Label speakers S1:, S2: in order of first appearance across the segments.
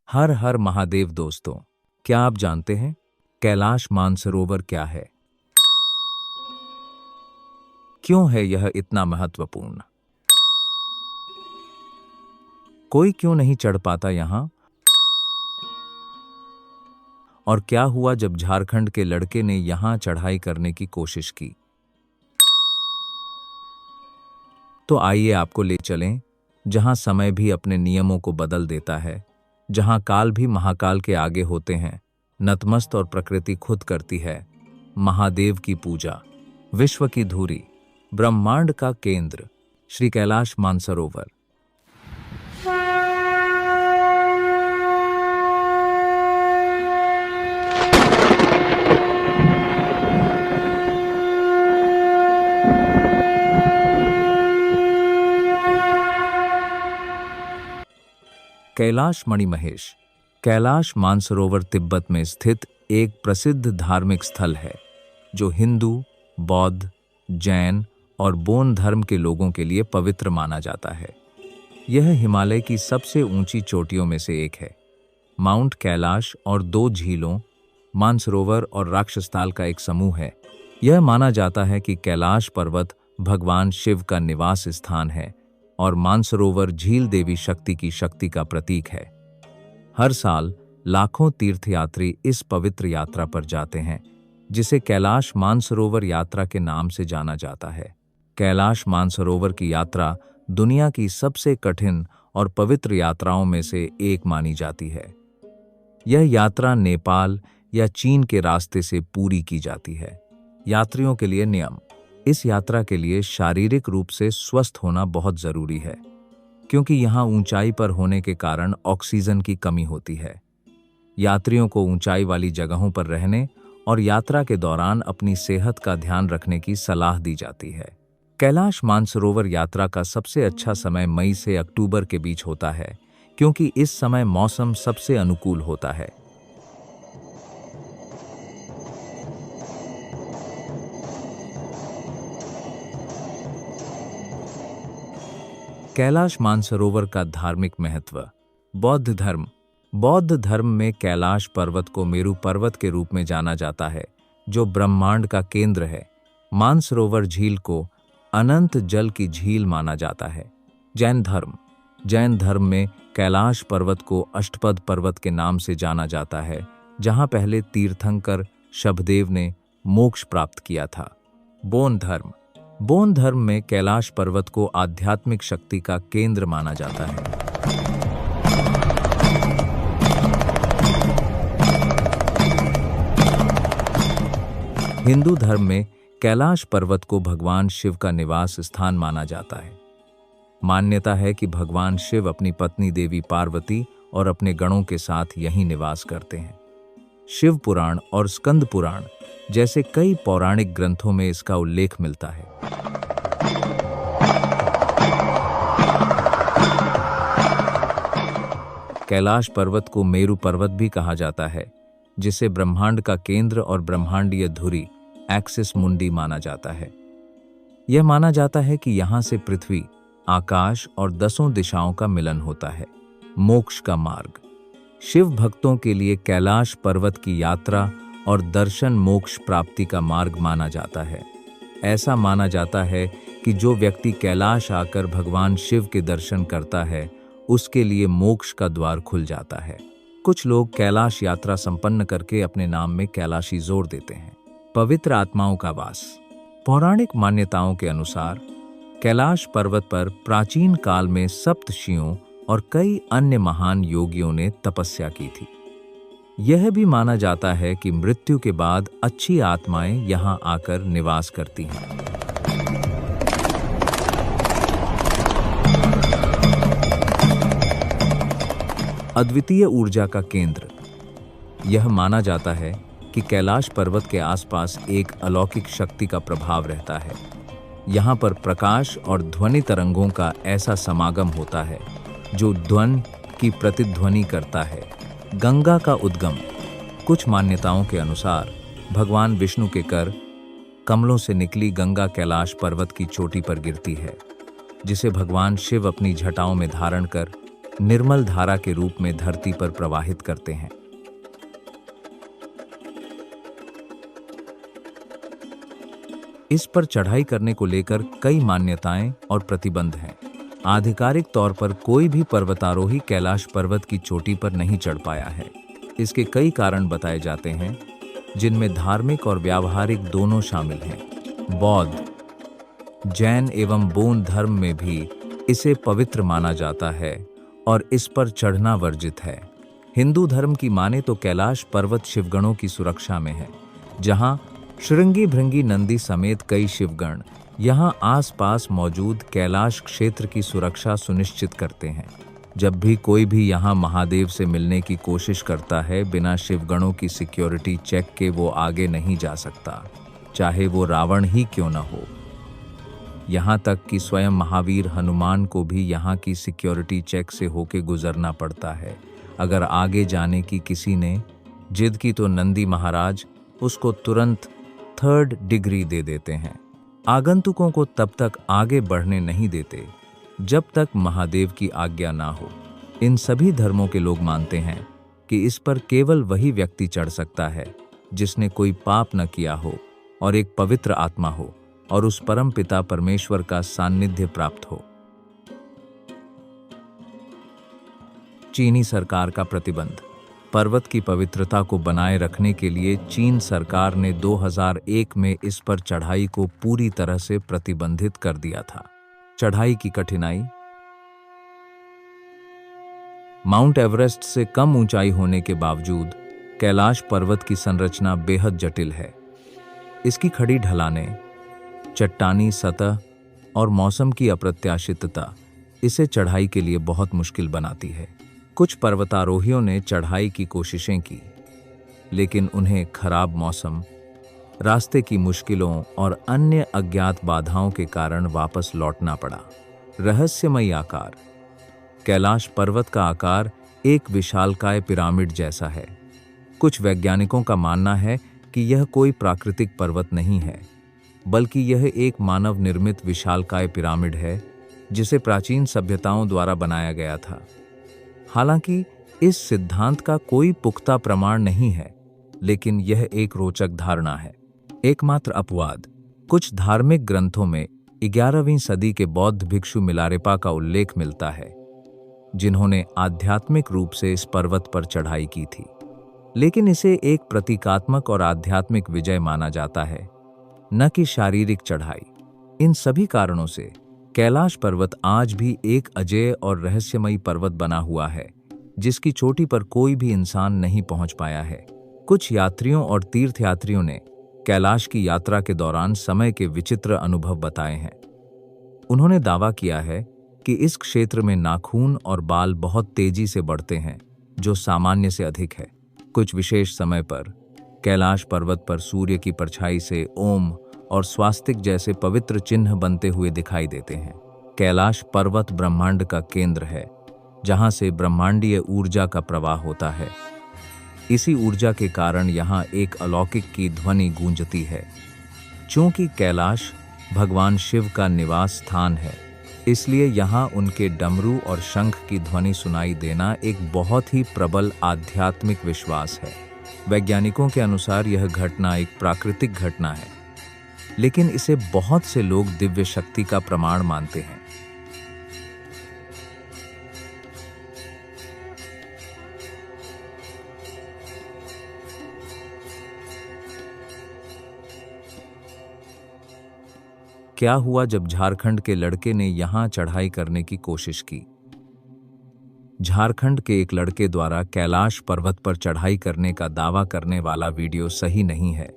S1: हर हर महादेव दोस्तों, क्या आप जानते हैं कैलाश मानसरोवर क्या है? क्यों है यह इतना महत्वपूर्ण? कोई क्यों नहीं चढ़ पाता यहां? और क्या हुआ जब झारखंड के लड़के ने यहां चढ़ाई करने की कोशिश की? तो आइए आपको ले चलें जहां समय भी अपने नियमों को बदल देता है, जहां काल भी महाकाल के आगे होते हैं, नतमस्त और प्रकृति खुद करती है महादेव की पूजा। विश्व की धुरी, ब्रह्मांड का केंद्र, श्री कैलाश मानसरोवर। कैलाश मणिमहेश। कैलाश मानसरोवर तिब्बत में स्थित एक प्रसिद्ध धार्मिक स्थल है जो हिंदू, बौद्ध, जैन और बोन धर्म के लोगों के लिए पवित्र माना जाता है। यह हिमालय की सबसे ऊंची चोटियों में से एक है। माउंट कैलाश और दो झीलों, मानसरोवर और राक्षसताल का एक समूह है। यह माना जाता है कि कैलाश पर्वत भगवान शिव का निवास स्थान है और मानसरोवर झील देवी शक्ति की शक्ति का प्रतीक है। हर साल लाखों तीर्थयात्री इस पवित्र यात्रा पर जाते हैं, जिसे कैलाश मानसरोवर यात्रा के नाम से जाना जाता है। कैलाश मानसरोवर की यात्रा दुनिया की सबसे कठिन और पवित्र यात्राओं में से एक मानी जाती है। यह यात्रा नेपाल या चीन के रास्ते से पूरी की जाती है। यात्रियों के लिए नियम। इस यात्रा के लिए शारीरिक रूप से स्वस्थ होना बहुत जरूरी है, क्योंकि यहाँ ऊंचाई पर होने के कारण ऑक्सीजन की कमी होती है। यात्रियों को ऊंचाई वाली जगहों पर रहने और यात्रा के दौरान अपनी सेहत का ध्यान रखने की सलाह दी जाती है। कैलाश मानसरोवर यात्रा का सबसे अच्छा समय मई से अक्टूबर के बीच होता है, क्योंकि इस समय मौसम सबसे अनुकूल होता है। कैलाश मानसरोवर का धार्मिक महत्व। बौद्ध धर्म। बौद्ध धर्म में कैलाश पर्वत को मेरु पर्वत के रूप में जाना जाता है, जो ब्रह्मांड का केंद्र है। मानसरोवर झील को अनंत जल की झील माना जाता है। जैन धर्म। जैन धर्म में कैलाश पर्वत को अष्टपद पर्वत के नाम से जाना जाता है, जहां पहले तीर्थंकर शबदेव ने मोक्ष प्राप्त किया था। बोन धर्म। बोन धर्म में कैलाश पर्वत को आध्यात्मिक शक्ति का केंद्र माना जाता है। हिंदू धर्म में कैलाश पर्वत को भगवान शिव का निवास स्थान माना जाता है। मान्यता है कि भगवान शिव अपनी पत्नी देवी पार्वती और अपने गणों के साथ यहीं निवास करते हैं। शिव पुराण और स्कंद पुराण जैसे कई पौराणिक ग्रंथों में इसका उल्लेख मिलता है। कैलाश पर्वत को मेरु पर्वत भी कहा जाता है, जिसे ब्रह्मांड का केंद्र और ब्रह्मांडीय धुरी एक्सिस मुंडी माना जाता है। यह माना जाता है कि यहां से पृथ्वी, आकाश और 10 दिशाओं का मिलन होता है। मोक्ष का मार्ग। शिव भक्तों के लिए कैलाश पर्वत की यात्रा और दर्शन मोक्ष प्राप्ति का मार्ग माना जाता है। ऐसा माना जाता है कि जो व्यक्ति कैलाश आकर भगवान शिव के दर्शन करता है, उसके लिए मोक्ष का द्वार खुल जाता है। कुछ लोग कैलाश यात्रा संपन्न करके अपने नाम में कैलाशी जोड़ देते हैं। पवित्र आत्माओं का वास। पौराणिक मान्यताओं के अनुसार कैलाश पर्वत पर प्राचीन काल में सप्तर्षियों और कई अन्य महान योगियों ने तपस्या की थी। यह भी माना जाता है कि मृत्यु के बाद अच्छी आत्माएं यहां आकर निवास करती हैं। अद्वितीय ऊर्जा का केंद्र। यह माना जाता है कि कैलाश पर्वत के आसपास एक अलौकिक शक्ति का प्रभाव रहता है। यहाँ पर प्रकाश और ध्वनि तरंगों का ऐसा समागम होता है जो ध्वनि की प्रतिध्वनि करता है। गंगा का उद्गम। कुछ मान्यताओं के अनुसार भगवान विष्णु के कर कमलों से निकली गंगा कैलाश पर्वत की चोटी पर गिरती है, जिसे भगवान शिव अपनी जटाओं में धारण कर निर्मल धारा के रूप में धरती पर प्रवाहित करते हैं। इस पर चढ़ाई करने को लेकर कई मान्यताएं और प्रतिबंध हैं। आधिकारिक तौर पर कोई भी पर्वतारोही कैलाश पर्वत की चोटी पर नहीं चढ़ पाया है। इसके कई कारण बताए जाते हैं, जिनमें धार्मिक और व्यावहारिक दोनों शामिल हैं। बौद्ध, जैन एवं बोन धर्म में भी इसे पवित्र माना जाता है और इस पर चढ़ना वर्जित है। हिंदू धर्म की माने तो कैलाश पर्वत शिवगणों की सुरक्षा में है, जहां श्रृंगी भृंगी नंदी समेत कई शिवगण यहां आसपास मौजूद कैलाश क्षेत्र की सुरक्षा सुनिश्चित करते हैं। जब भी कोई भी यहां महादेव से मिलने की कोशिश करता है, बिना शिवगणों की सिक्योरिटी चेक के वो आगे नहीं जा सकता, चाहे वो रावण ही क्यों न हो। यहाँ तक कि स्वयं महावीर हनुमान को भी यहाँ की सिक्योरिटी चेक से होके गुजरना पड़ता है। अगर आगे जाने की किसी ने जिद की तो नंदी महाराज उसको तुरंत 3rd डिग्री दे देते हैं। आगंतुकों को तब तक आगे बढ़ने नहीं देते जब तक महादेव की आज्ञा ना हो। इन सभी धर्मों के लोग मानते हैं कि इस पर केवल वही व्यक्ति चढ़ सकता है जिसने कोई पाप न किया हो और एक पवित्र आत्मा हो और उस परम पिता परमेश्वर का सान्निध्य प्राप्त हो। चीनी सरकार का प्रतिबंध। पर्वत की पवित्रता को बनाए रखने के लिए चीन सरकार ने 2001 में इस पर चढ़ाई को पूरी तरह से प्रतिबंधित कर दिया था। चढ़ाई की कठिनाई। माउंट एवरेस्ट से कम ऊंचाई होने के बावजूद कैलाश पर्वत की संरचना बेहद जटिल है। इसकी खड़ी ढलानें, चट्टानी सतह और मौसम की अप्रत्याशितता इसे चढ़ाई के लिए बहुत मुश्किल बनाती है। कुछ पर्वतारोहियों ने चढ़ाई की कोशिशें की, लेकिन उन्हें खराब मौसम, रास्ते की मुश्किलों और अन्य अज्ञात बाधाओं के कारण वापस लौटना पड़ा। रहस्यमयी आकार। कैलाश पर्वत का आकार एक विशालकाय पिरामिड जैसा है। कुछ वैज्ञानिकों का मानना है कि यह कोई प्राकृतिक पर्वत नहीं है, बल्कि यह एक मानव निर्मित विशालकाय पिरामिड है जिसे प्राचीन सभ्यताओं द्वारा बनाया गया था। हालांकि इस सिद्धांत का कोई पुख्ता प्रमाण नहीं है, लेकिन यह एक रोचक धारणा है। एकमात्र अपवाद। कुछ धार्मिक ग्रंथों में 11वीं सदी के बौद्ध भिक्षु मिलारेपा का उल्लेख मिलता है, जिन्होंने आध्यात्मिक रूप से इस पर्वत पर चढ़ाई की थी, लेकिन इसे एक प्रतीकात्मक और आध्यात्मिक विजय माना जाता है, न कि शारीरिक चढ़ाई। इन सभी कारणों से कैलाश पर्वत आज भी एक अजेय और रहस्यमयी पर्वत बना हुआ है, जिसकी चोटी पर कोई भी इंसान नहीं पहुंच पाया है। कुछ यात्रियों और तीर्थयात्रियों ने कैलाश की यात्रा के दौरान समय के विचित्र अनुभव बताए हैं। उन्होंने दावा किया है कि इस क्षेत्र में नाखून और बाल बहुत तेजी से बढ़ते हैं, जो सामान्य से अधिक है। कुछ विशेष समय पर कैलाश पर्वत पर सूर्य की परछाई से ओम और स्वास्तिक जैसे पवित्र चिन्ह बनते हुए दिखाई देते हैं। कैलाश पर्वत ब्रह्मांड का केंद्र है, जहां से ब्रह्मांडीय ऊर्जा का प्रवाह होता है। इसी ऊर्जा के कारण यहाँ एक अलौकिक की ध्वनि गूंजती है। चूंकि कैलाश भगवान शिव का निवास स्थान है, इसलिए यहाँ उनके डमरू और शंख की ध्वनि सुनाई देना एक बहुत ही प्रबल आध्यात्मिक विश्वास है। वैज्ञानिकों के अनुसार यह घटना एक प्राकृतिक घटना है, लेकिन इसे बहुत से लोग दिव्य शक्ति का प्रमाण मानते हैं। क्या हुआ जब झारखंड के लड़के ने यहां चढ़ाई करने की कोशिश की? झारखंड के एक लड़के द्वारा कैलाश पर्वत पर चढ़ाई करने का दावा करने वाला वीडियो सही नहीं है।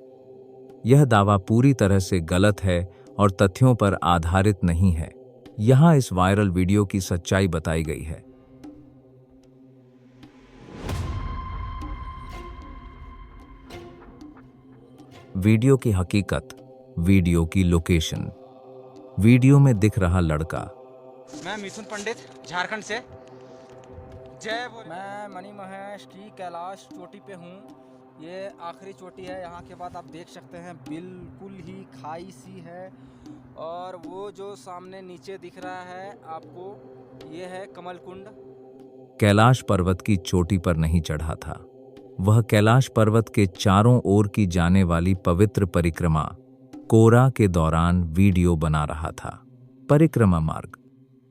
S1: यह दावा पूरी तरह से गलत है और तथ्यों पर आधारित नहीं है। यहाँ इस वायरल वीडियो की सच्चाई बताई गई है। वीडियो की हकीकत, वीडियो की लोकेशन। वीडियो में दिख रहा लड़का।
S2: मैं मिथुन पंडित, झारखंड से। जय बोले। मैं मणि महेश की कैलाश चोटी पे हूँ। ये आखिरी चोटी है। यहाँ के बाद आप देख सकते हैं बिल्कुल ही खाई सी है, और वो जो सामने नीचे दिख रहा है आपको, ये है कमल कुंड।
S1: कैलाश पर्वत की चोटी पर नहीं चढ़ा था। वह कैलाश पर्वत के चारों ओर की जाने वाली पवित्र परिक्रमा कोरा के दौरान वीडियो बना रहा था। परिक्रमा मार्ग।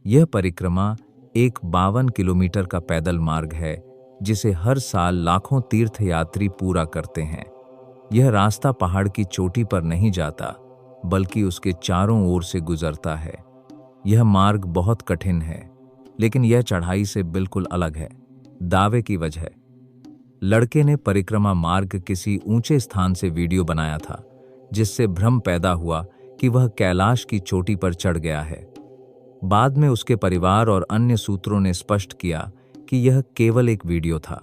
S1: यह परिक्रमा एक 52 किलोमीटर का पैदल मार्ग है जिसे हर साल लाखों तीर्थयात्री पूरा करते हैं। यह रास्ता पहाड़ की चोटी पर नहीं जाता, बल्कि उसके चारों ओर से गुजरता है। यह मार्ग बहुत कठिन है, लेकिन यह चढ़ाई से बिल्कुल अलग है। दावे की वजह। लड़के ने परिक्रमा मार्ग किसी ऊंचे स्थान से वीडियो बनाया था, जिससे भ्रम पैदा हुआ कि वह कैलाश की चोटी पर चढ़ गया है। बाद में उसके परिवार और अन्य सूत्रों ने स्पष्ट किया कि यह केवल एक वीडियो था,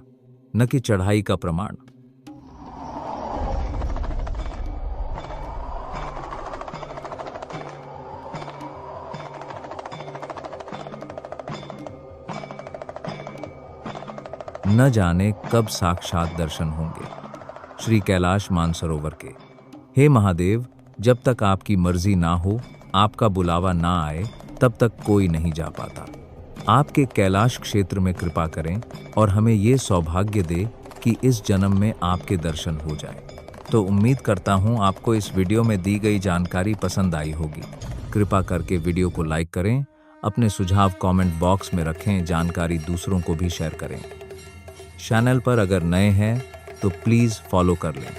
S1: न कि चढ़ाई का प्रमाण। न जाने कब साक्षात दर्शन होंगे श्री कैलाश मानसरोवर के। हे महादेव, जब तक आपकी मर्जी ना हो, आपका बुलावा ना आए, तब तक कोई नहीं जा पाता। आपके कैलाश क्षेत्र में कृपा करें और हमें ये सौभाग्य दे कि इस जन्म में आपके दर्शन हो जाए। तो उम्मीद करता हूँ आपको इस वीडियो में दी गई जानकारी पसंद आई होगी। कृपा करके वीडियो को लाइक करें, अपने सुझाव कमेंट बॉक्स में रखें, जानकारी दूसरों को भी शेयर करें। चैनल पर अगर नए हैं तो प्लीज़ फॉलो कर लें।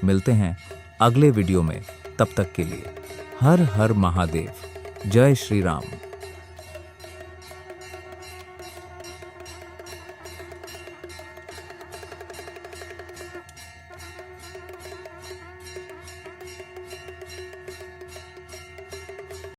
S1: मिलते हैं अगले वीडियो में, तब तक के लिए हर हर महादेव। जय श्री राम।